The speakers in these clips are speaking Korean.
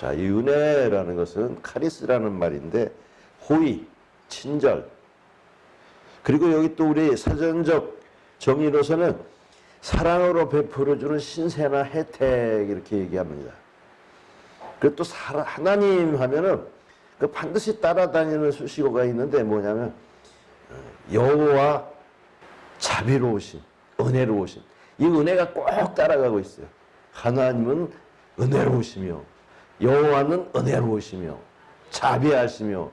자, 이 은혜라는 것은 카리스라는 말인데 호의, 친절, 그리고 여기 또 우리 사전적 정의로서는 사랑으로 베풀어주는 신세나 혜택 이렇게 얘기합니다. 그리고 또 하나님 하면은 그 반드시 따라다니는 수식어가 있는데 뭐냐면 여호와 자비로우신, 은혜로우신, 이 은혜가 꼭 따라가고 있어요. 하나님은 은혜로우시며 여호와는 은혜로우시며 자비하시며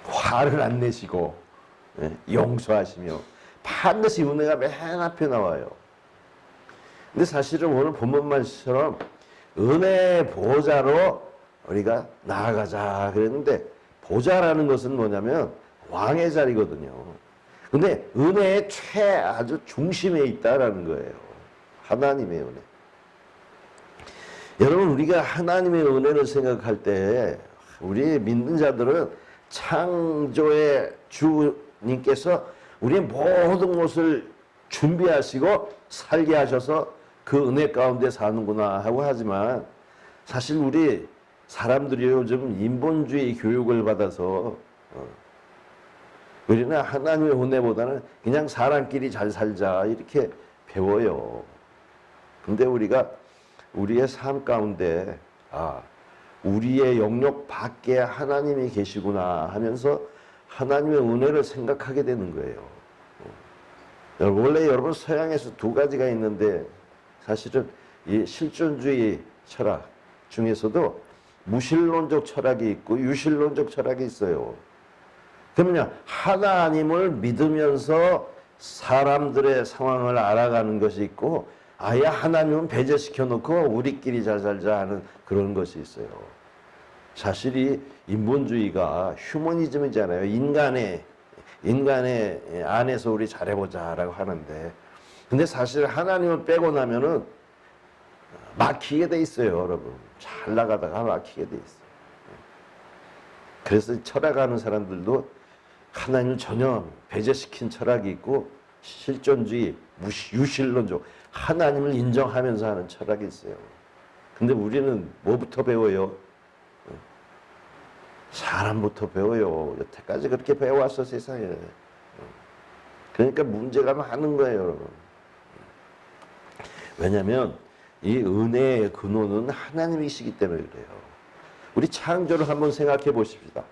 화를 안 내시고 용서하시며 반드시 은혜가 맨 앞에 나와요. 근데 사실은 오늘 본문 말씀처럼 은혜 보좌로 우리가 나아가자 그랬는데 보좌라는 것은 뭐냐면 왕의 자리거든요. 근데 은혜의 아주 중심에 있다라는 거예요. 하나님의 은혜. 여러분, 우리가 하나님의 은혜를 생각할 때 우리 믿는 자들은 창조의 주님께서 우리의 모든 것을 준비하시고 살게 하셔서 그 은혜 가운데 사는구나 하고 하지만 사실 우리 사람들이 요즘 인본주의 교육을 받아서 우리는 하나님의 은혜보다는 그냥 사람끼리 잘 살자 이렇게 배워요. 근데 우리가 우리의 삶 가운데 우리의 영역 밖에 하나님이 계시구나 하면서 하나님의 은혜를 생각하게 되는 거예요. 원래 여러분 서양에서 두 가지가 있는데 사실은 이 실존주의 철학 중에서도 무신론적 철학이 있고 유신론적 철학이 있어요. 그러면 하나님을 믿으면서 사람들의 상황을 알아가는 것이 있고 아예 하나님은 배제시켜 놓고 우리끼리 잘 살자 하는 그런 것이 있어요. 사실 이 인본주의가 휴머니즘이잖아요. 인간의 안에서 우리 잘해보자라고 하는데 근데 사실 하나님을 빼고 나면은 막히게 돼 있어요, 여러분. 잘 나가다가 막히게 돼 있어요. 그래서 철학하는 사람들도 하나님을 전혀 배제시킨 철학이 있고 실존주의, 유신론적 하나님을 인정하면서 하는 철학이 있어요. 근데 우리는 뭐부터 배워요? 사람부터 배워요. 여태까지 그렇게 배워왔어, 세상에. 그러니까 문제가 많은 거예요, 여러분. 왜냐하면 이 은혜의 근원은 하나님이시기 때문에 그래요. 우리 창조를 한번 생각해 보십시다.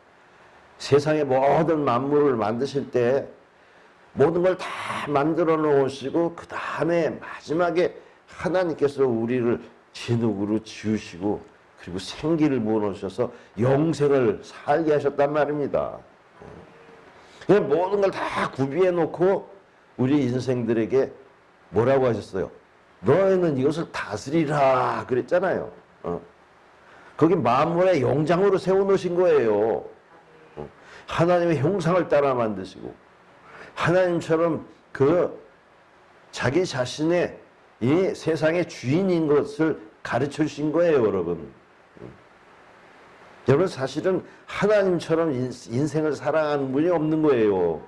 세상의 모든 만물을 만드실 때 모든 걸 다 만들어 놓으시고 그 다음에 마지막에 하나님께서 우리를 진흙으로 지으시고 그리고 생기를 부어놓으셔서 영생을 살게 하셨단 말입니다. 모든 걸 다 구비해 놓고 우리 인생들에게 뭐라고 하셨어요? 너희는 이것을 다스리라 그랬잖아요. 거기 만물의 영장으로 세워놓으신 거예요. 하나님의 형상을 따라 만드시고 하나님처럼 그 자기 자신의 이 세상의 주인인 것을 가르쳐 주신 거예요, 여러분. 여러분, 사실은 하나님처럼 인생을 사랑하는 분이 없는 거예요.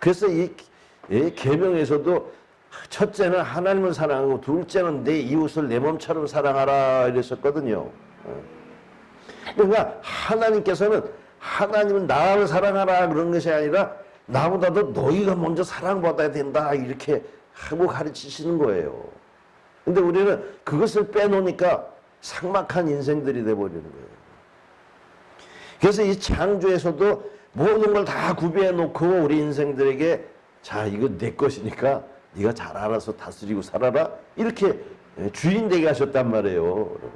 그래서 이 계명에서도 첫째는 하나님을 사랑하고 둘째는 내 이웃을 내 몸처럼 사랑하라 이랬었거든요. 그러니까 하나님께서는 하나님은 나를 사랑하라 그런 것이 아니라 나보다도 너희가 먼저 사랑받아야 된다 이렇게 하고 가르치시는 거예요. 근데 우리는 그것을 빼놓으니까 삭막한 인생들이 돼버리는 거예요. 그래서 이 창조에서도 모든 걸 다 구비해 놓고 우리 인생들에게 자, 이거 내 것이니까 네가 잘 알아서 다스리고 살아라 이렇게 주인 되게 하셨단 말이에요, 여러분.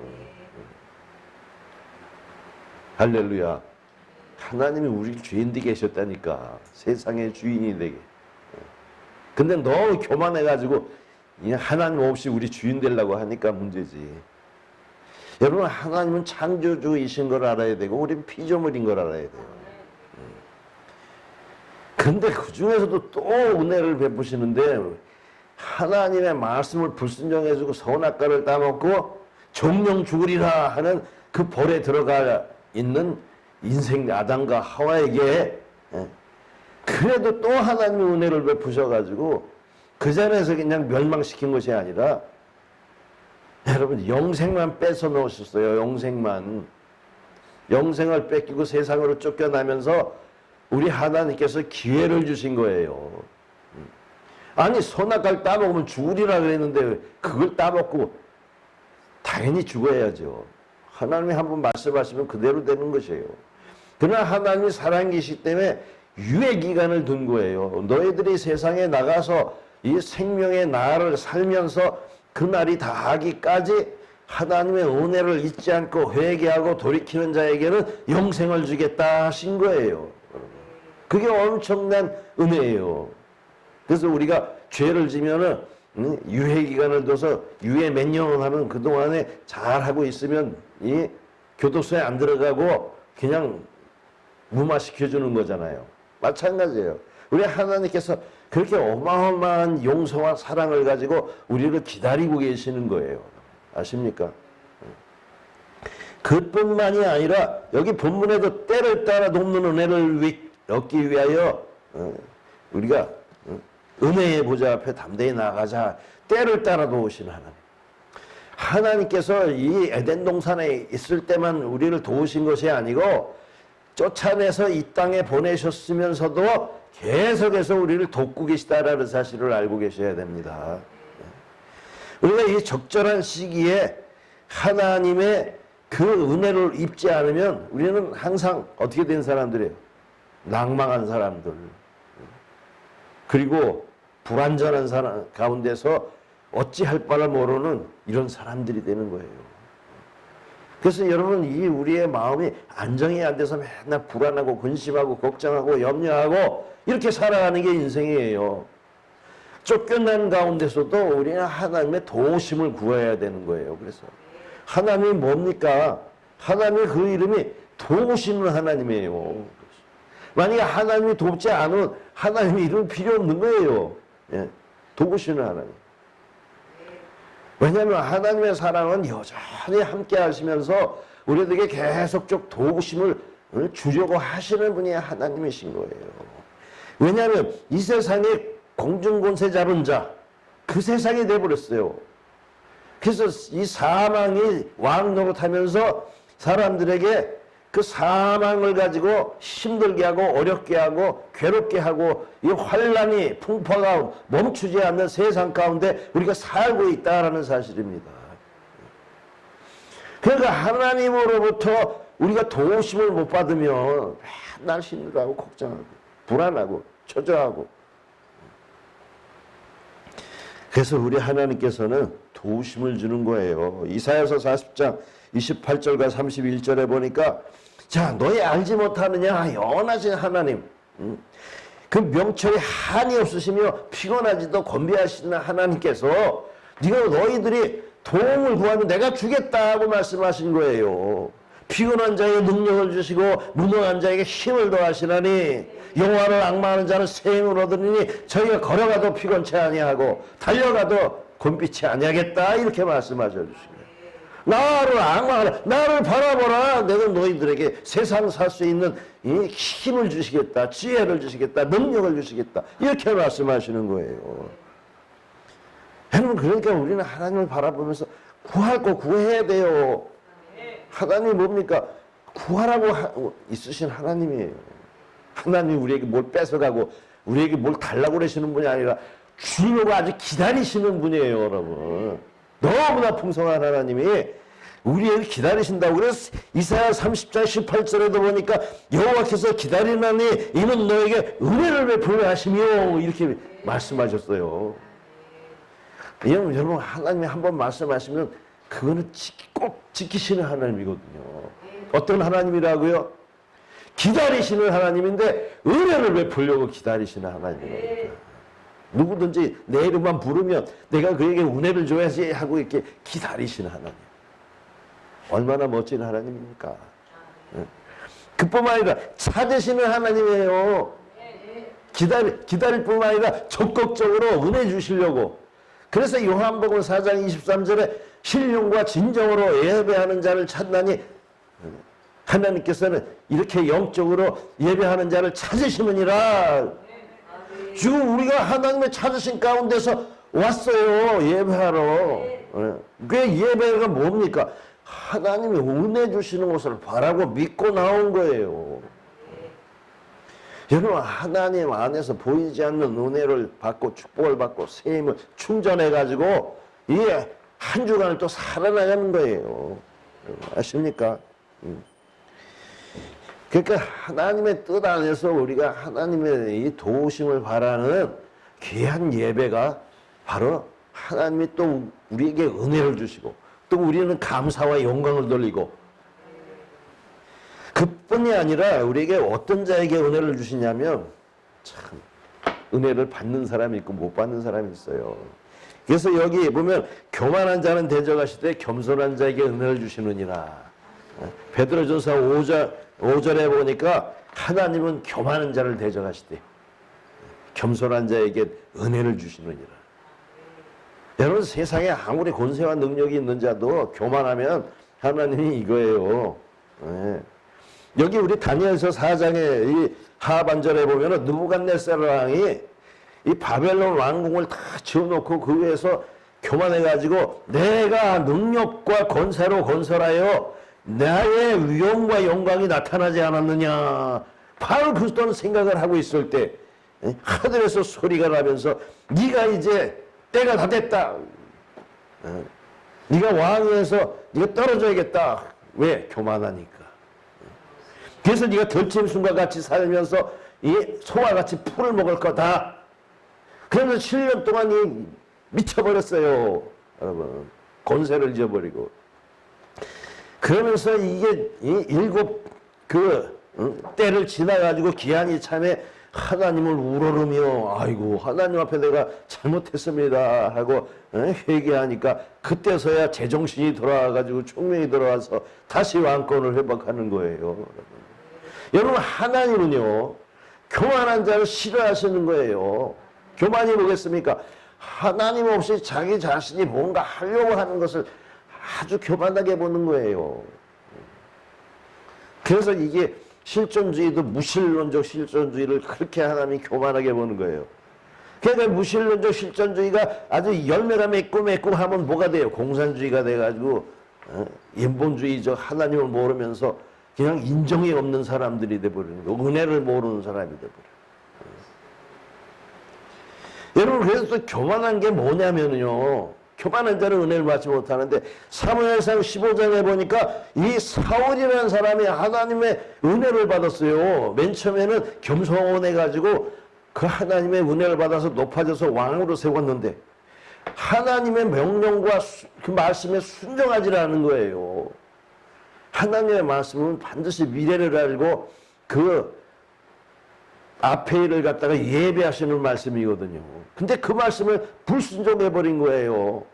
할렐루야. 하나님이 우리를 주인 되게 하셨다니까. 세상의 주인이 되게. 근데 너무 교만해가지고 하나님 없이 우리 주인 되려고 하니까 문제지. 여러분, 하나님은 창조주이신 걸 알아야 되고 우리는 피조물인 걸 알아야 돼요. 근데 그 중에서도 또 은혜를 베푸시는데 하나님의 말씀을 불순종해주고 선악과를 따먹고 정령 죽으리라 하는 그 벌에 들어가 있는 인생 아담과 하와에게 그래도 또 하나님의 은혜를 베푸셔가지고 그 자리에서 그냥 멸망시킨 것이 아니라 여러분 영생만 뺏어 놓으셨어요. 영생만. 영생을 뺏기고 세상으로 쫓겨나면서 우리 하나님께서 기회를 주신 거예요. 아니 선악과를 따먹으면 죽으리라 그랬는데 그걸 따먹고 당연히 죽어야죠. 하나님이 한번 말씀하시면 그대로 되는 것이에요. 그러나 하나님이 사랑계시기 때문에 유예기간을 둔 거예요. 너희들이 세상에 나가서 이 생명의 나를 살면서 그 날이 다하기까지 하나님의 은혜를 잊지 않고 회개하고 돌이키는 자에게는 영생을 주겠다 하신 거예요. 그게 엄청난 은혜예요. 그래서 우리가 죄를 지면은 유예기간을 둬서 유예 몇 년을 하면 그동안에 잘하고 있으면 이 교도소에 안 들어가고 그냥 무마시켜주는 거잖아요. 마찬가지예요. 우리 하나님께서 그렇게 어마어마한 용서와 사랑을 가지고 우리를 기다리고 계시는 거예요. 아십니까? 그뿐만이 아니라 여기 본문에도 때를 따라 돕는 은혜를 얻기 위하여 우리가 은혜의 보좌 앞에 담대히 나가자. 때를 따라 도우시는 하나님. 하나님께서 이 에덴 동산에 있을 때만 우리를 도우신 것이 아니고 쫓아내서 이 땅에 보내셨으면서도 계속해서 우리를 돕고 계시다라는 사실을 알고 계셔야 됩니다. 우리가 이 적절한 시기에 하나님의 그 은혜를 입지 않으면 우리는 항상 어떻게 된 사람들이에요? 낭망한 사람들. 그리고 불완전한 사람 가운데서 어찌할 바를 모르는 이런 사람들이 되는 거예요. 그래서 여러분 이 우리의 마음이 안정이 안 돼서 맨날 불안하고 근심하고 걱정하고 염려하고 이렇게 살아가는 게 인생이에요. 쫓겨난 가운데서도 우리는 하나님의 도우심을 구해야 되는 거예요. 그래서 하나님이 뭡니까? 하나님의 그 이름이 도우시는 하나님이에요. 만약에 하나님이 돕지 않으면 하나님의 이름 필요 없는 거예요. 예, 도우시는 하나님. 왜냐하면 하나님의 사랑은 여전히 함께 하시면서 우리에게 계속적 도우심을 주려고 하시는 분이 하나님이신 거예요. 왜냐하면 이 세상에 공중권세 잡은 자, 그 세상이 돼버렸어요. 그래서 이 사망이 왕 노릇하면서 사람들에게 그 사망을 가지고 힘들게 하고 어렵게 하고 괴롭게 하고 이 환란이 풍파가 멈추지 않는 세상 가운데 우리가 살고 있다라는 사실입니다. 그러니까 하나님으로부터 우리가 도우심을 못 받으면 맨날 힘들어하고 걱정하고 불안하고 초조하고. 그래서 우리 하나님께서는 도우심을 주는 거예요. 이사야서 40장 28절과 31절에 보니까 자 너희 알지 못하느냐 영원하신 하나님 그 명철이 한이 없으시며 피곤하지도 건비하시는 하나님께서 네가 너희들이 도움을 구하면 내가 주겠다고 말씀하신 거예요. 피곤한 자에게 능력을 주시고 무능한 자에게 힘을 더하시나니 여호와를 앙망하는 자는 새 힘을 얻으니 저희가 걸어가도 피곤치 아니하고 달려가도 곤빛이 아니하겠다 이렇게 말씀하셔 주십니다. 나를 앙망하라 나를 바라보라 내가 너희들에게 세상 살 수 있는 이 힘을 주시겠다 지혜를 주시겠다 능력을 주시겠다 이렇게 말씀하시는 거예요. 여러분 그러니까 우리는 하나님을 바라보면서 구할 거 구해야 돼요. 하나님이 뭡니까? 구하라고 있으신 하나님이에요. 하나님이 우리에게 뭘 뺏어가고 우리에게 뭘 달라고 그러시는 분이 아니라 주려고 아주 기다리시는 분이에요, 여러분. 너무나 풍성한 하나님이 우리에게 기다리신다고. 그래서 이사야 30장 18절에도 보니까 여호와께서 기다리나니 이는 너에게 은혜를 베풀려 하시며 이렇게 말씀하셨어요. 여러분 하나님이 한번 말씀하시면 그거는 꼭 지키시는 하나님이거든요. 어떤 하나님이라고요? 기다리시는 하나님인데 은혜를 베풀려고 기다리시는 하나님입니다. 누구든지 내 이름만 부르면 내가 그에게 은혜를 줘야지 하고 이렇게 기다리시는 하나님. 얼마나 멋진 하나님입니까? 그뿐만 아니라 찾으시는 하나님이에요. 기다릴 뿐만 아니라 적극적으로 은혜 주시려고. 그래서 요한복음 4장 23절에 신령과 진정으로 예배하는 자를 찾나니 하나님께서는 이렇게 영적으로 예배하는 자를 찾으시느니라. 지금 우리가 하나님의 찾으신 가운데서 왔어요. 예배하러. 그 예배가 뭡니까? 하나님이 은혜 주시는 것을 바라고 믿고 나온 거예요. 여러분, 하나님 안에서 보이지 않는 은혜를 받고 축복을 받고 세임을 충전해가지고 이 한 주간을 또 살아나가는 거예요. 아십니까? 그러니까 하나님의 뜻 안에서 우리가 하나님의 이 도우심을 바라는 귀한 예배가 바로 하나님이 또 우리에게 은혜를 주시고 또 우리는 감사와 영광을 돌리고 그뿐이 아니라 우리에게 어떤 자에게 은혜를 주시냐면 참 은혜를 받는 사람이 있고 못 받는 사람이 있어요. 그래서 여기 보면 교만한 자는 대적하시되 겸손한 자에게 은혜를 주시느니라. 베드로전서 5절에 보니까 하나님은 교만한 자를 대적하시되 겸손한 자에게 은혜를 주시느니라. 여러분, 세상에 아무리 권세와 능력이 있는 자도 교만하면 하나님이 이거예요. 여기 우리 다니엘서 4장의 이 하반절에 보면은 느부갓네살 왕이 이 바벨론 왕궁을 다 지어놓고 그 위에서 교만해가지고 내가 능력과 권세로 건설하여 나의 위엄과 영광이 나타나지 않았느냐. 바로 그런 생각을 하고 있을 때 하늘에서 소리가 나면서 네가 이제 때가 다 됐다. 네가 왕위에서 네가 떨어져야겠다. 왜? 교만하니까. 그래서 네가 들짐승과 같이 살면서 이 소와 같이 풀을 먹을 거다. 그러면서 7년 동안 이 미쳐버렸어요. 여러분, 권세를 지어버리고. 그러면서 이게 이 일곱 때를 지나가지고 기한이 참에 하나님을 우러르며 아이고 하나님 앞에 내가 잘못했습니다 하고 회개하니까 그때서야 제정신이 돌아와가지고 총명이 돌아와서 다시 왕권을 회복하는 거예요. 여러분, 하나님은요 교만한 자를 싫어하시는 거예요. 교만이 뭐겠습니까? 하나님 없이 자기 자신이 뭔가 하려고 하는 것을 아주 교만하게 보는 거예요. 그래서 이게 실존주의도 무신론적 실존주의를 그렇게 하나님이 교만하게 보는 거예요. 그러니까 무신론적 실존주의가 아주 열매가 맺고 하면 뭐가 돼요? 공산주의가 돼가지고 인본주의적 하나님을 모르면서 그냥 인정이 없는 사람들이 돼버리는 거예요. 은혜를 모르는 사람이 돼버려요. 여러분, 그래서 또 교만한 게 뭐냐면요. 교만한 자는 은혜를 받지 못하는데 사무엘상 15장에 보니까 이 사울이라는 사람이 하나님의 은혜를 받았어요. 맨 처음에는 겸손해가지고 그 하나님의 은혜를 받아서 높아져서 왕으로 세웠는데 하나님의 명령과 그 말씀에 순종하지 않은 거예요. 하나님의 말씀은 반드시 미래를 알고 그 앞에 일을 갖다가 예배하시는 말씀이거든요. 근데 그 말씀을 불순종해버린 거예요.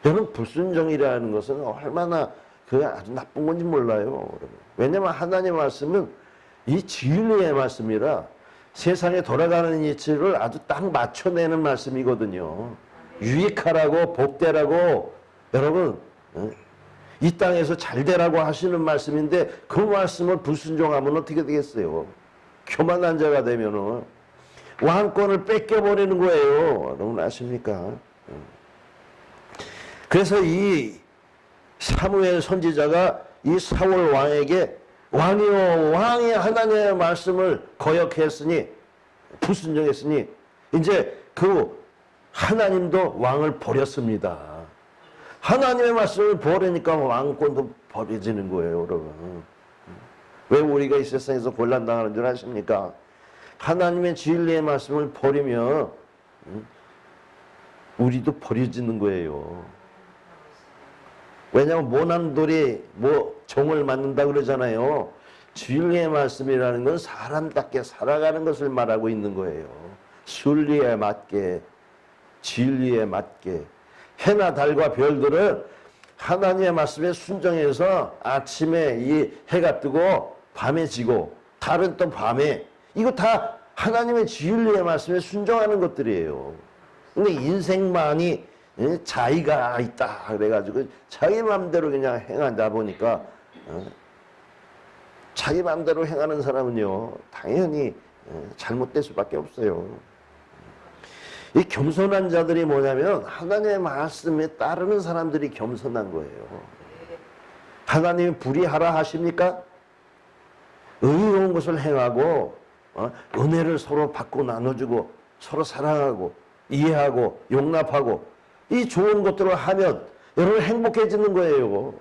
여러분, 불순종이라는 것은 얼마나 그 아주 나쁜 건지 몰라요. 왜냐하면 하나님의 말씀은 이 진리의 말씀이라 세상에 돌아가는 이치를 아주 딱 맞춰내는 말씀이거든요. 유익하라고 복되라고 여러분 이 땅에서 잘 되라고 하시는 말씀인데 그 말씀을 불순종하면 어떻게 되겠어요? 교만한 자가 되면은 왕권을 뺏겨버리는 거예요. 여러분 아십니까? 그래서 이 사무엘 선지자가 이 사울 왕에게 왕이요 왕이 하나님의 말씀을 거역했으니 불순종했으니 이제 그 하나님도 왕을 버렸습니다. 하나님의 말씀을 버리니까 왕권도 버려지는 거예요, 여러분. 왜 우리가 이 세상에서 곤란당하는 줄 아십니까? 하나님의 진리의 말씀을 버리면 우리도 버려지는 거예요. 왜냐하면 모난 돌이 종을 맞는다 그러잖아요. 진리의 말씀이라는 건 사람답게 살아가는 것을 말하고 있는 거예요. 순리에 맞게, 진리에 맞게. 해나 달과 별들은 하나님의 말씀에 순종해서 아침에 이 해가 뜨고 밤에 지고 달은 또 밤에 이거 다 하나님의 진리의 말씀에 순종하는 것들이에요. 근데 인생만이 자의가 있다 그래가지고 자기 마음대로 그냥 행하다 보니까 자기 마음대로 행하는 사람은요 당연히 잘못될 수밖에 없어요. 이 겸손한 자들이 뭐냐면 하나님의 말씀에 따르는 사람들이 겸손한 거예요. 하나님이 불의하라 하십니까? 의로운 것을 행하고 은혜를 서로 받고 나눠주고 서로 사랑하고 이해하고 용납하고 이 좋은 것들을 하면 여러분 행복해지는 거예요.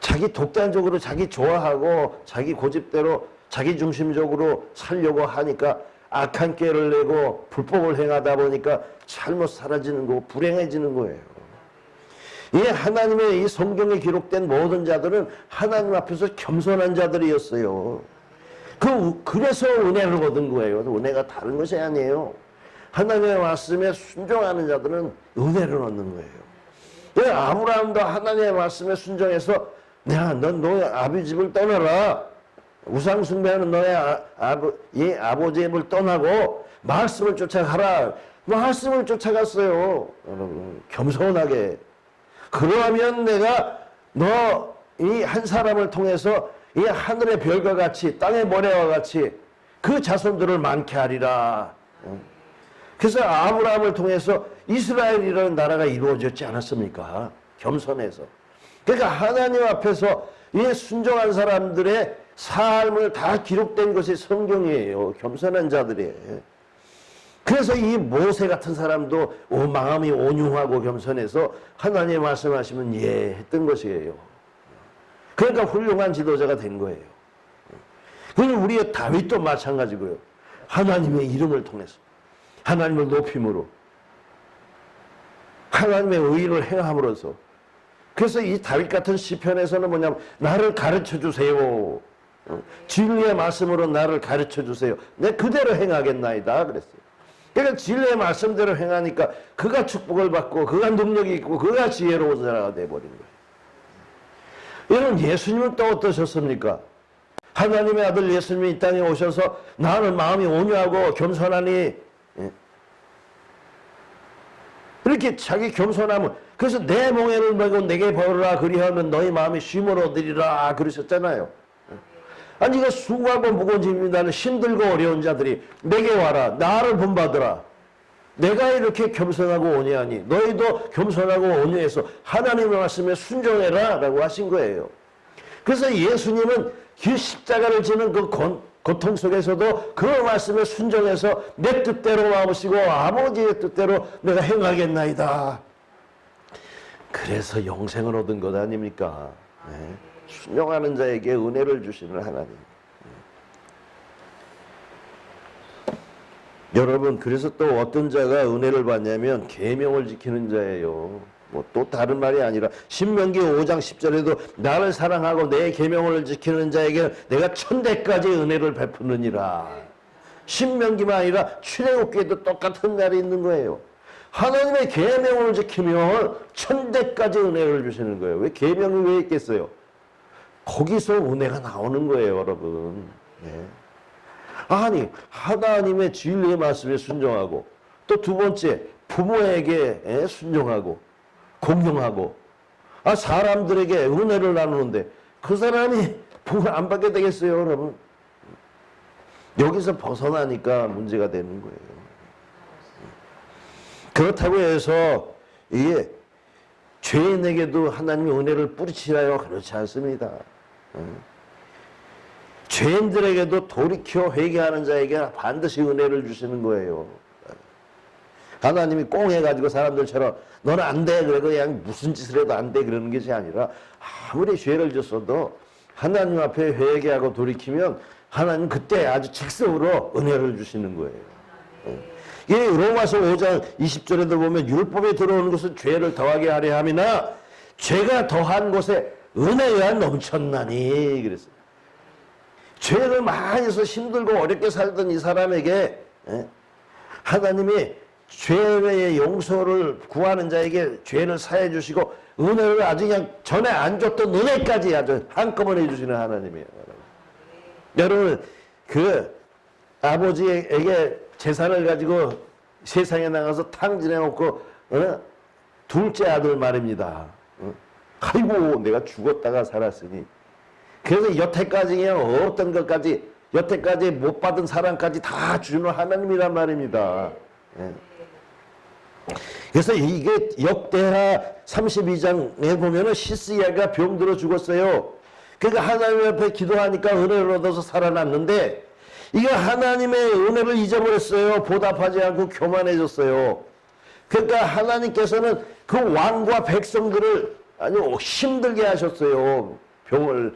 자기 독단적으로 자기 좋아하고 자기 고집대로 자기 중심적으로 살려고 하니까 악한 꾀를 내고 불법을 행하다 보니까 잘못 사라지는 거고 불행해지는 거예요. 이 하나님의 이 성경에 기록된 모든 자들은 하나님 앞에서 겸손한 자들이었어요. 그래서 은혜를 얻은 거예요. 은혜가 다른 것이 아니에요. 하나님의 말씀에 순종하는 자들은 은혜를 얻는 거예요. 아브라함도 하나님의 말씀에 순종해서 야, 넌 너의 아비 집을 떠나라. 우상 숭배하는 너의 아버지의 집을 떠나고 말씀을 쫓아가라. 말씀을 쫓아갔어요. 여러분 겸손하게. 그러면 내가 너 이 한 사람을 통해서 이 하늘의 별과 같이 땅의 모래와 같이 그 자손들을 많게 하리라. 그래서 아브라함을 통해서 이스라엘이라는 나라가 이루어졌지 않았습니까? 겸손해서. 그러니까 하나님 앞에서 이 순종한 사람들의 삶을 다 기록된 것이 성경이에요. 겸손한 자들이에요. 그래서 이 모세 같은 사람도 마음이 온유하고 겸손해서 하나님 말씀하시면 예 했던 것이에요. 그러니까 훌륭한 지도자가 된 거예요. 그러니 우리의 다윗도 마찬가지고요. 하나님의 이름을 통해서 하나님을 높임으로 하나님의 의를 행함으로써 그래서 이 다윗 같은 시편에서는 뭐냐면 나를 가르쳐 주세요. 진리의 말씀으로 나를 가르쳐 주세요. 내 그대로 행하겠나이다 그랬어요. 그러니까 진리의 말씀대로 행하니까 그가 축복을 받고 그가 능력이 있고 그가 지혜로운 자가 돼버린 거예요. 여러분 예수님은 또 어떠셨습니까? 하나님의 아들 예수님이 이 땅에 오셔서 나는 마음이 온유하고 겸손하니 이렇게 자기 겸손함을 그래서 내 멍에를 메고 내게 벌으라 그리하면 너희 마음이 쉼을 얻으리라 그러셨잖아요. 아니 이거 수고하고 무거운 짐이 나는 힘들고 어려운 자들이 내게 와라 나를 본받으라. 내가 이렇게 겸손하고 온유하니 너희도 겸손하고 온유해서 하나님의 말씀에 순종해라 라고 하신 거예요. 그래서 예수님은 그 십자가를 지는 그 고통 속에서도 그 말씀에 순종해서 내 뜻대로 마음으시고 아버지의 뜻대로 내가 행하겠나이다. 그래서 영생을 얻은 것 아닙니까? 네. 순종하는 자에게 은혜를 주시는 하나님. 여러분 그래서 또 어떤 자가 은혜를 받냐면 계명을 지키는 자예요. 뭐 또 다른 말이 아니라 신명기 5장 10절에도 나를 사랑하고 내 계명을 지키는 자에게 내가 천대까지 은혜를 베푸느니라. 신명기만 아니라 출애굽기에도 똑같은 말이 있는 거예요. 하나님의 계명을 지키면 천대까지 은혜를 주시는 거예요. 왜 계명이 왜 있겠어요? 거기서 은혜가 나오는 거예요, 여러분. 네. 아니 하나님의 진리의 말씀에 순종하고 또 두 번째 부모에게 순종하고 공경하고 사람들에게 은혜를 나누는데 그 사람이 복을 안 받게 되겠어요, 여러분? 여기서 벗어나니까 문제가 되는 거예요. 그렇다고 해서 이게 죄인에게도 하나님의 은혜를 뿌리치라요? 그렇지 않습니다. 죄인들에게도 돌이켜 회개하는 자에게 반드시 은혜를 주시는 거예요. 하나님이 꽁해가지고 사람들처럼 너는 안 돼 그래 그냥 무슨 짓을 해도 안 돼 그러는 것이 아니라 아무리 죄를 졌어도 하나님 앞에 회개하고 돌이키면 하나님 그때 아주 즉석으로 은혜를 주시는 거예요. 이 로마서 5장 20절에도 보면 율법에 들어오는 것은 죄를 더하게 하려 함이나 죄가 더한 곳에 은혜가 넘쳤나니 그랬어요. 죄를 많이 해서 힘들고 어렵게 살던 이 사람에게 하나님이 죄의 용서를 구하는 자에게 죄를 사해 주시고 은혜를 아주 그냥 전에 안 줬던 은혜까지 아주 한꺼번에 해주시는 하나님이에요. 여러분 그 아버지에게 재산을 가지고 세상에 나가서 탕진해 놓고 둘째 아들 말입니다. 아이고 내가 죽었다가 살았으니 그래서 여태까지 그냥 없던 것까지 여태까지 못 받은 사랑까지 다 주는 하나님이란 말입니다. 예. 그래서 이게 역대하 32장에 보면은 시스야가 병들어 죽었어요. 그러니까 하나님 앞에 기도하니까 은혜를 얻어서 살아났는데 이게 하나님의 은혜를 잊어버렸어요. 보답하지 않고 교만해졌어요. 그러니까 하나님께서는 그 왕과 백성들을 아주 힘들게 하셨어요. 병을,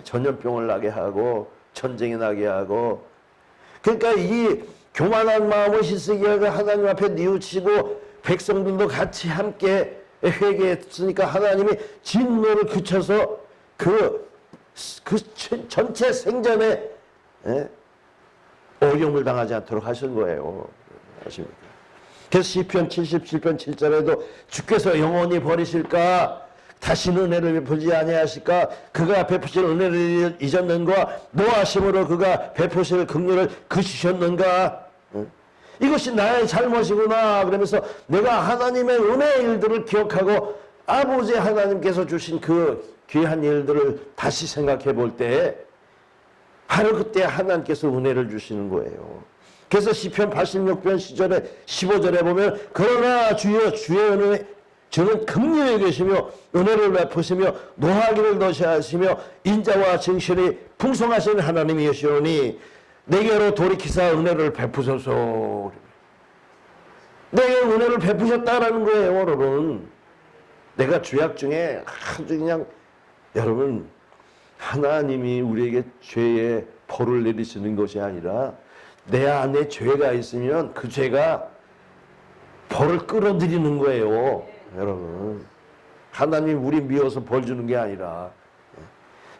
전염병을 나게 하고 전쟁이 나게 하고. 그러니까 이 교만한 마음을 히스기야가 하나님 앞에 뉘우치고 백성들도 같이 함께 회개했으니까 하나님이 진노를 그쳐서 그 전체 생전에 어려움을 당하지 않도록 하신 거예요. 아십니까? 그래서 시편 77편 7절에도 주께서 영원히 버리실까? 다시는 은혜를 베푸지 아니하실까? 그가 베푸실 은혜를 잊었는가? 노하심으로 그가 베푸실 긍휼을 그치셨는가? 이것이 나의 잘못이구나. 그러면서 내가 하나님의 은혜의 일들을 기억하고 아버지 하나님께서 주신 그 귀한 일들을 다시 생각해 볼 때 바로 그때 하나님께서 은혜를 주시는 거예요. 그래서 시편 86편 10절에 15절에 보면 그러나 주여 주의 은혜 저는 긍휼히 계시며 은혜를 베푸시며 노하기를 더시하시며 인자와 정신이 풍성하신 하나님이시오니 내게로 돌이키사 은혜를 베푸소서. 내게 은혜를 베푸셨다라는 거예요, 여러분. 내가 죄악 중에 아주 그냥 여러분 하나님이 우리에게 죄의 벌을 내리시는 것이 아니라 내 안에 죄가 있으면 그 죄가 벌을 끌어들이는 거예요, 여러분. 하나님 우리 미워서 벌 주는 게 아니라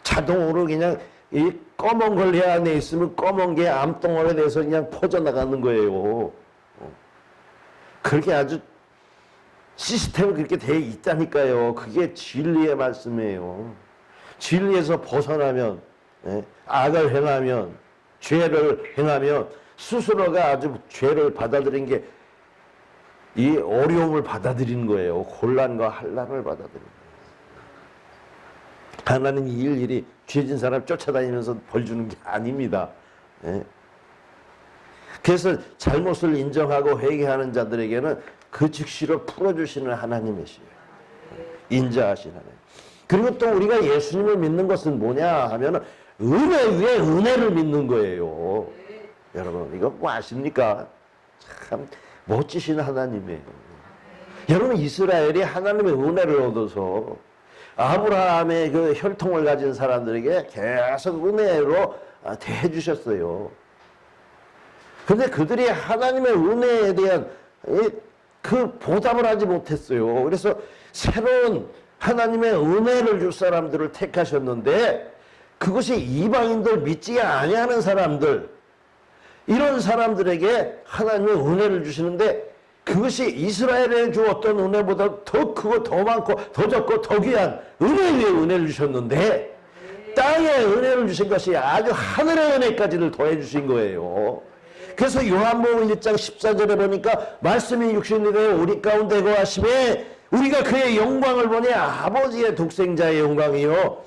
자동으로 그냥 이 검은 걸 내 안에 있으면 검은 게 암덩어리에 대해서 그냥 퍼져나가는 거예요. 그렇게 아주 시스템이 그렇게 돼 있다니까요. 그게 진리의 말씀이에요. 진리에서 벗어나면, 악을 행하면, 죄를 행하면 스스로가 아주 죄를 받아들인 게 이 어려움을 받아들이는 거예요. 곤란과 한란을 받아들이는 거예요. 하나님이 일일이 죄진 사람 쫓아다니면서 벌 주는 게 아닙니다. 그래서 잘못을 인정하고 회개하는 자들에게는 그 즉시로 풀어주시는 하나님이시에요. 인자하신 하나님. 그리고 또 우리가 예수님을 믿는 것은 뭐냐 하면 은혜 위에 은혜를 믿는 거예요. 여러분 이거 뭐 아십니까? 참 멋지신 하나님이에요. 여러분 이스라엘이 하나님의 은혜를 얻어서 아브라함의 그 혈통을 가진 사람들에게 계속 은혜로 대해주셨어요. 그런데 그들이 하나님의 은혜에 대한 그 보답을 하지 못했어요. 그래서 새로운 하나님의 은혜를 줄 사람들을 택하셨는데 그것이 이방인들 믿지 아니하는 사람들 이런 사람들에게 하나님의 은혜를 주시는데 그것이 이스라엘에 주었던 은혜보다 더 크고 더 많고 더 적고 더 귀한 은혜 위에 은혜를 주셨는데 땅에 은혜를 주신 것이 아주 하늘의 은혜까지를 더해 주신 거예요. 그래서 요한복음 1장 14절에 보니까 말씀이 육신이 되어 우리 가운데 거하심에 우리가 그의 영광을 보니 아버지의 독생자의 영광이요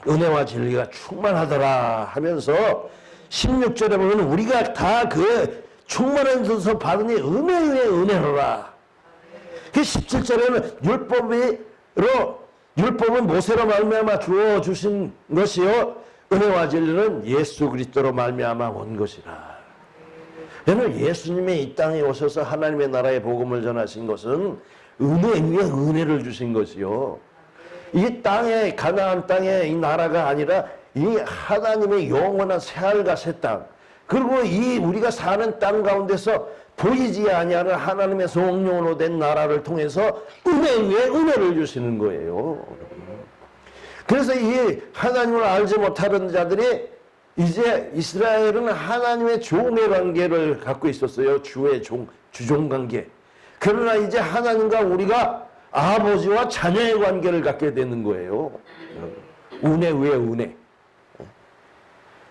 은혜와 진리가 충만하더라 하면서 16절에 보면 우리가 다 그 충만해서 받으니 은혜 위에 은혜로라. 그 17절에는 율법은 모세로 말미암아 주어 주신 것이요 은혜와 진리는 예수 그리스도로 말미암아 온 것이라. 여러분 예수님이 이 땅에 오셔서 하나님의 나라의 복음을 전하신 것은 은혜 위에 은혜를 주신 것이요. 이 땅에 가나안 땅에 이 나라가 아니라 이 하나님의 영원한 새하늘과 새 땅 그리고 이 우리가 사는 땅 가운데서 보이지 아니하는 하나님의 성령으로 된 나라를 통해서 은혜 위에 은혜를 주시는 거예요. 그래서 이 하나님을 알지 못하는 자들이 이제 이스라엘은 하나님의 종의 관계를 갖고 있었어요. 주의 종, 주종 관계. 그러나 이제 하나님과 우리가 아버지와 자녀의 관계를 갖게 되는 거예요. 은혜 위에 은혜.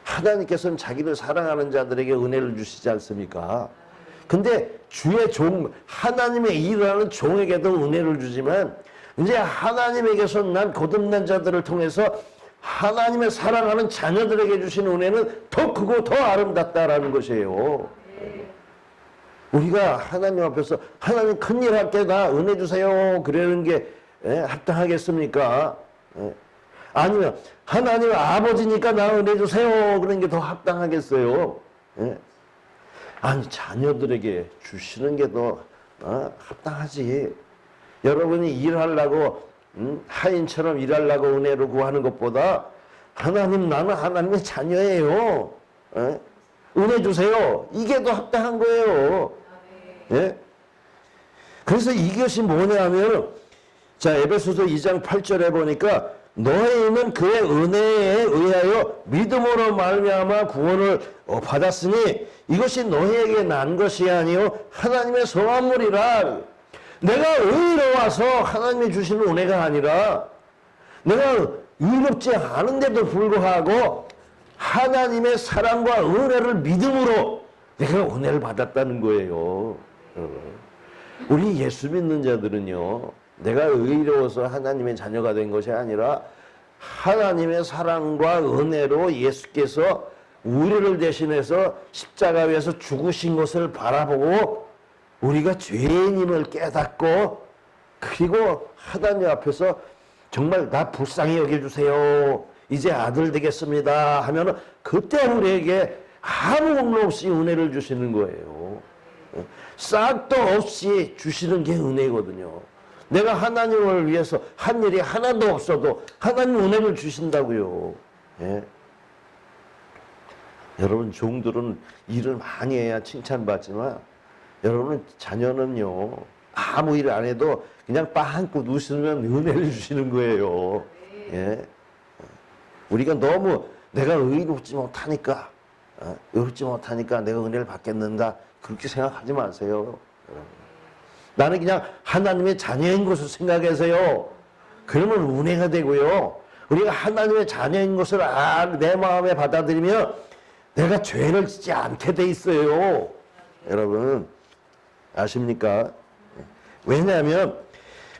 하나님께서는 자기를 사랑하는 자들에게 은혜를 주시지 않습니까? 근데 주의 종, 하나님의 일을 하는 종에게도 은혜를 주지만 이제 하나님에게서 난 거듭난 자들을 통해서 하나님의 사랑하는 자녀들에게 주신 은혜는 더 크고 더 아름답다라는 것이에요. 우리가 하나님 앞에서 하나님 큰일 할게 나 은혜 주세요 그러는 게 합당하겠습니까? 아니면 하나님 아버지니까 나 은혜 주세요 그런 게 더 합당하겠어요? 아니 자녀들에게 주시는 게 더 합당하지. 여러분이 일하려고 하인처럼 일하려고 은혜를 구하는 것보다 하나님 나는 하나님의 자녀예요. 은혜 주세요. 이게 더 합당한 거예요. 예? 그래서 이것이 뭐냐면 자 에베소서 2장 8절에 보니까 너희는 그의 은혜에 의하여 믿음으로 말미암아 구원을 받았으니 이것이 너희에게 난 것이 아니요 하나님의 선물이라. 내가 의로워서 하나님이 주시는 은혜가 아니라 내가 의롭지 않은데도 불구하고 하나님의 사랑과 은혜를 믿음으로 내가 은혜를 받았다는 거예요. 우리 예수 믿는 자들은요, 내가 의로워서 하나님의 자녀가 된 것이 아니라 하나님의 사랑과 은혜로 예수께서 우리를 대신해서 십자가 위에서 죽으신 것을 바라보고 우리가 죄인임을 깨닫고 그리고 하나님 앞에서 정말 나 불쌍히 여겨주세요. 이제 아들 되겠습니다 하면은 그때 우리에게 아무 공로 없이 은혜를 주시는 거예요. 싹도 없이 주시는 게 은혜거든요. 내가 하나님을 위해서 한 일이 하나도 없어도 하나님 은혜를 주신다고요. 예. 여러분 종들은 일을 많이 해야 칭찬받지만 여러분 자녀는요 아무 일 안 해도 그냥 빵꾸 웃으면 은혜를 주시는 거예요. 예. 우리가 너무 내가 의롭지 못하니까 내가 은혜를 받겠는가 그렇게 생각하지 마세요. 나는 그냥 하나님의 자녀인 것을 생각하세요. 그러면 은혜가 되고요. 우리가 하나님의 자녀인 것을 내 마음에 받아들이면 내가 죄를 짓지 않게 돼 있어요. 여러분 아십니까? 왜냐하면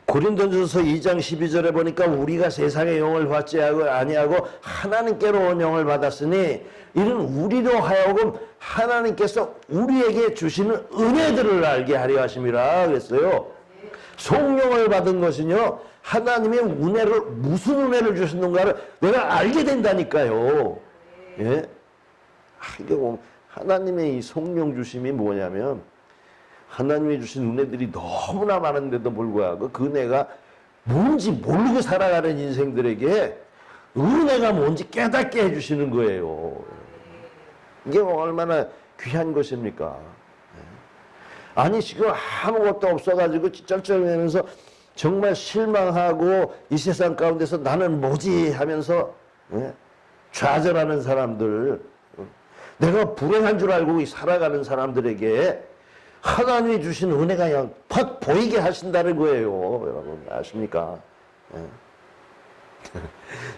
고린도전서 2장 12절에 보니까 우리가 세상의 영을 받지 아니하고 하나님께로 온 영을 받았으니 이는 우리로 하여금 하나님께서 우리에게 주시는 은혜들을 알게 하려 하심이라 그랬어요. 성령을 받은 것은요 하나님의 은혜를 무슨 은혜를 주시는가를 내가 알게 된다니까요. 예? 이게 하나님의 이 성령 주심이 뭐냐면 하나님이 주신 은혜들이 너무나 많은데도 불구하고 그 은혜가 뭔지 모르고 살아가는 인생들에게 은혜가 뭔지 깨닫게 해주시는 거예요. 이게 얼마나 귀한 것입니까? 아니 지금 아무것도 없어가지고 쩔쩔매면서 정말 실망하고 이 세상 가운데서 나는 뭐지 하면서 좌절하는 사람들, 내가 불행한 줄 알고 살아가는 사람들에게 하나님이 주신 은혜가 그냥 팍 보이게 하신다는 거예요. 여러분 아십니까?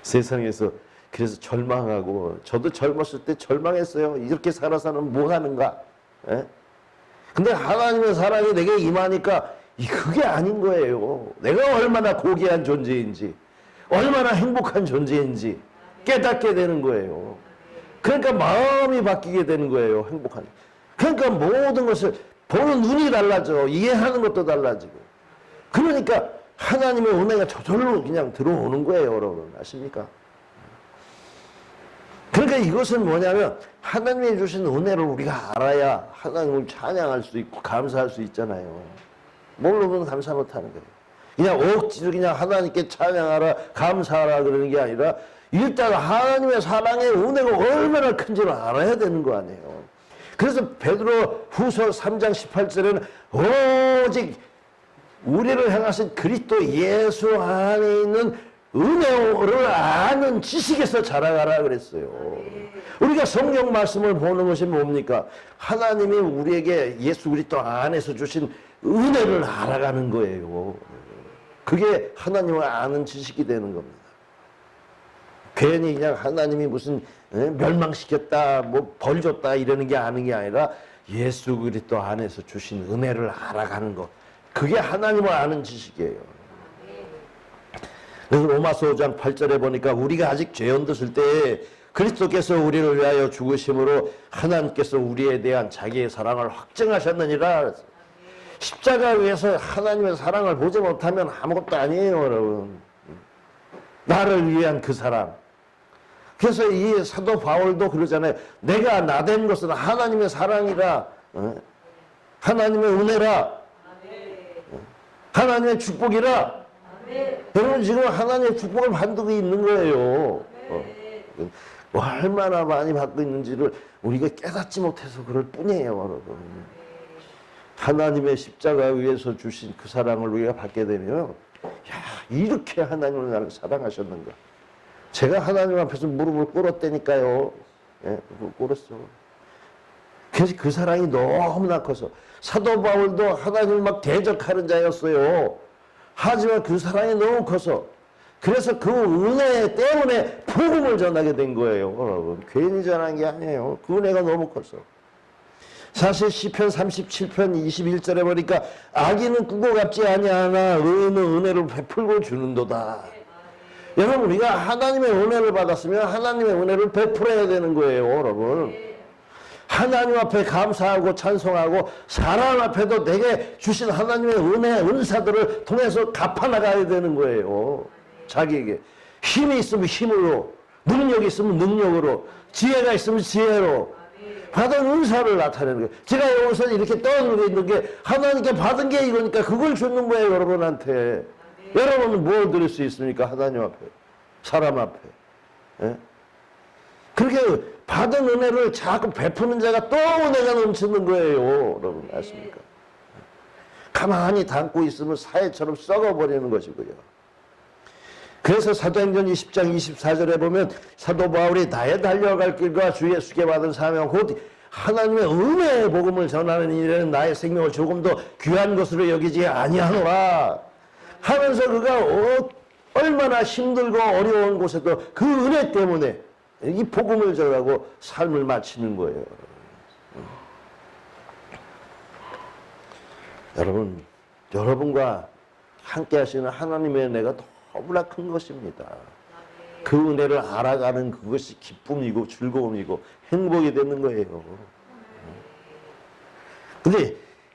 세상에서 그래서 절망하고 저도 젊었을 때 절망했어요. 이렇게 살아서는 뭐 하는가? 근데 하나님의 사랑이 내게 임하니까 그게 아닌 거예요. 내가 얼마나 고귀한 존재인지 얼마나 행복한 존재인지 깨닫게 되는 거예요. 그러니까 마음이 바뀌게 되는 거예요. 행복한. 그러니까 모든 것을 보는 눈이 달라져. 이해하는 것도 달라지고. 그러니까 하나님의 은혜가 저절로 그냥 들어오는 거예요. 여러분 아십니까? 그러니까 이것은 뭐냐면 하나님이 주신 은혜를 우리가 알아야 하나님을 찬양할 수 있고 감사할 수 있잖아요. 모르면 감사 못하는 거예요. 그냥 억지로 그냥 하나님께 찬양하라 감사하라 그러는 게 아니라 일단 하나님의 사랑의 은혜가 얼마나 큰지를 알아야 되는 거 아니에요. 그래서 베드로 후서 3장 18절에는 오직 우리를 향하신 그리스도 예수 안에 있는 은혜를 아는 지식에서 자라가라 그랬어요. 우리가 성경 말씀을 보는 것이 뭡니까? 하나님이 우리에게 예수 그리스도 안에서 주신 은혜를 알아가는 거예요. 그게 하나님을 아는 지식이 되는 겁니다. 괜히 그냥 하나님이 무슨 멸망시켰다, 뭐 벌 줬다 이러는 게 아는 게 아니라 예수 그리스도 안에서 주신 은혜를 알아가는 것. 그게 하나님을 아는 지식이에요. 그래서 로마서 5장 8절에 보니까 우리가 아직 죄 얻었을 때 그리스도께서 우리를 위하여 죽으심으로 하나님께서 우리에 대한 자기의 사랑을 확증하셨느니라. 십자가 위에서 하나님의 사랑을 보지 못하면 아무것도 아니에요, 여러분. 나를 위한 그 사랑. 그래서 이 사도 바울도 그러잖아요. 내가 나된 것은 하나님의 사랑이라, 하나님의 은혜라, 하나님의 축복이라. 여러분 지금 하나님의 축복을 받고 있는 거예요. 얼마나 많이 받고 있는지를 우리가 깨닫지 못해서 그럴 뿐이에요, 여러분. 하나님의 십자가 위에서 주신 그 사랑을 우리가 받게 되면, 야, 이렇게 하나님은 나를 사랑하셨는가. 제가 하나님 앞에서 무릎을 꿇었다니까요. 예, 꿇었어. 그래서 그 사랑이 너무나 커서 사도 바울도 하나님을 막 대적하는 자였어요. 하지만 그 사랑이 너무 커서, 그래서 그 은혜 때문에 복음을 전하게 된 거예요, 여러분. 괜히 전한 게 아니에요. 그 은혜가 너무 커서. 사실 시편 37편 21절에 보니까 악인은 꾸고 갚지 아니하나 의인은 은혜를 베풀고 주는도다. 여러분, 우리가 하나님의 은혜를 받았으면 하나님의 은혜를 베풀어야 되는 거예요, 여러분. 하나님 앞에 감사하고 찬송하고 사람 앞에도 내게 주신 하나님의 은혜, 은사들을 통해서 갚아나가야 되는 거예요. 자기에게. 힘이 있으면 힘으로, 능력이 있으면 능력으로, 지혜가 있으면 지혜로 받은 은사를 나타내는 거예요. 제가 여기서 이렇게 떠들고 있는 게 하나님께 받은 게 이거니까 그걸 주는 거예요, 여러분한테. 여러분은 뭘 드릴 수 있습니까? 하나님 앞에, 사람 앞에. 예? 그렇게 받은 은혜를 자꾸 베푸는 자가 또 은혜가 넘치는 거예요. 여러분 아십니까? 가만히 담고 있으면 사해처럼 썩어버리는 것이고요. 그래서 사도행전 20장 24절에 보면 사도 바울이 나의 달려갈 길과 주 예수께 받은 사명 곧 하나님의 은혜의 복음을 전하는 일에는 나의 생명을 조금 더 귀한 것으로 여기지 아니하노라 하면서 그가 얼마나 힘들고 어려운 곳에도 그 은혜 때문에 이 복음을 전하고 삶을 마치는 거예요. 여러분, 여러분과 함께 하시는 하나님의 은혜가 너무나 큰 것입니다. 그 은혜를 알아가는 그것이 기쁨이고 즐거움이고 행복이 되는 거예요. 근데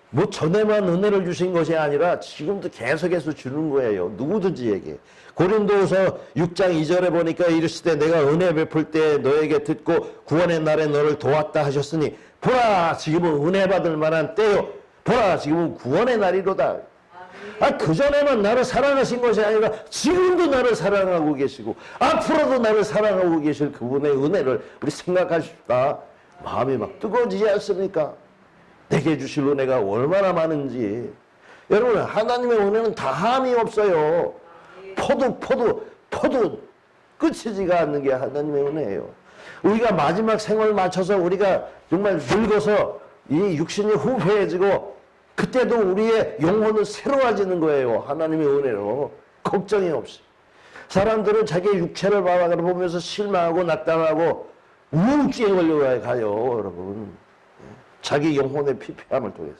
뭐 전에만 은혜를 주신 것이 아니라 지금도 계속해서 주는 거예요. 누구든지에게. 고린도후서 6장 2절에 보니까 이르시되 내가 은혜 베풀 때 너에게 듣고 구원의 날에 너를 도왔다 하셨으니 보라 지금은 은혜 받을 만한 때요. 보라 지금은 구원의 날이로다. 그전에만 나를 사랑하신 것이 아니라 지금도 나를 사랑하고 계시고 앞으로도 나를 사랑하고 계실 그분의 은혜를 우리 생각하십시다. 마음이 막 뜨거워지지 않습니까? 내게 주실 은혜가 얼마나 많은지. 여러분, 하나님의 은혜는 다함이 없어요. 포도 끝이지가 않는 게 하나님의 은혜예요. 우리가 마지막 생을 맞춰서 우리가 정말 늙어서 이 육신이 후회해지고 그때도 우리의 영혼은 새로워지는 거예요. 하나님의 은혜로. 걱정이 없이. 사람들은 자기의 육체를 바라보면서 실망하고 낙담하고 우울증에 걸려가요, 여러분. 자기 영혼의 피폐함을 통해서.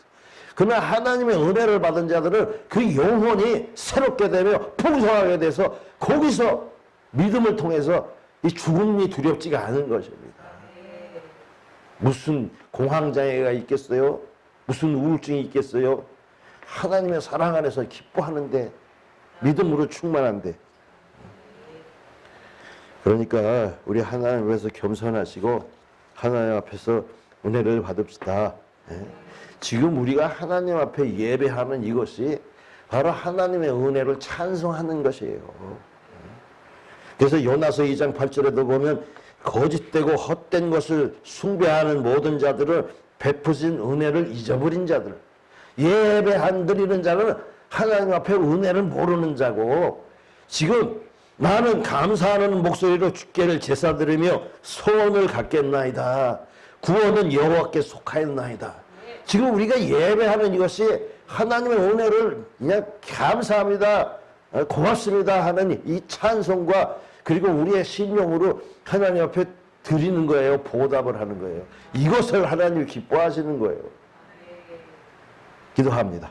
그러나 하나님의 은혜를 받은 자들은 그 영혼이 새롭게 되며 풍성하게 돼서 거기서 믿음을 통해서 이 죽음이 두렵지가 않은 것입니다. 무슨 공황장애가 있겠어요? 무슨 우울증이 있겠어요? 하나님의 사랑 안에서 기뻐하는데, 믿음으로 충만한데. 그러니까 우리 하나님 앞에서 겸손하시고 하나님 앞에서 은혜를 받읍시다. 지금 우리가 하나님 앞에 예배하는 이것이 바로 하나님의 은혜를 찬송하는 것이에요. 그래서 요나서 2장 8절에도 보면 거짓되고 헛된 것을 숭배하는 모든 자들을 베푸신 은혜를 잊어버린 자들, 예배 안 드리는 자는 하나님 앞에 은혜를 모르는 자고, 지금 나는 감사하는 목소리로 주께를 제사 드리며 소원을 갖겠나이다. 구원은 여호와께 속하였나이다. 지금 우리가 예배하는 이것이 하나님의 은혜를 그냥 감사합니다, 고맙습니다 하는 이 찬송과 그리고 우리의 심령으로 하나님 앞에 드리는 거예요. 보답을 하는 거예요. 이것을 하나님이 기뻐하시는 거예요. 기도합니다.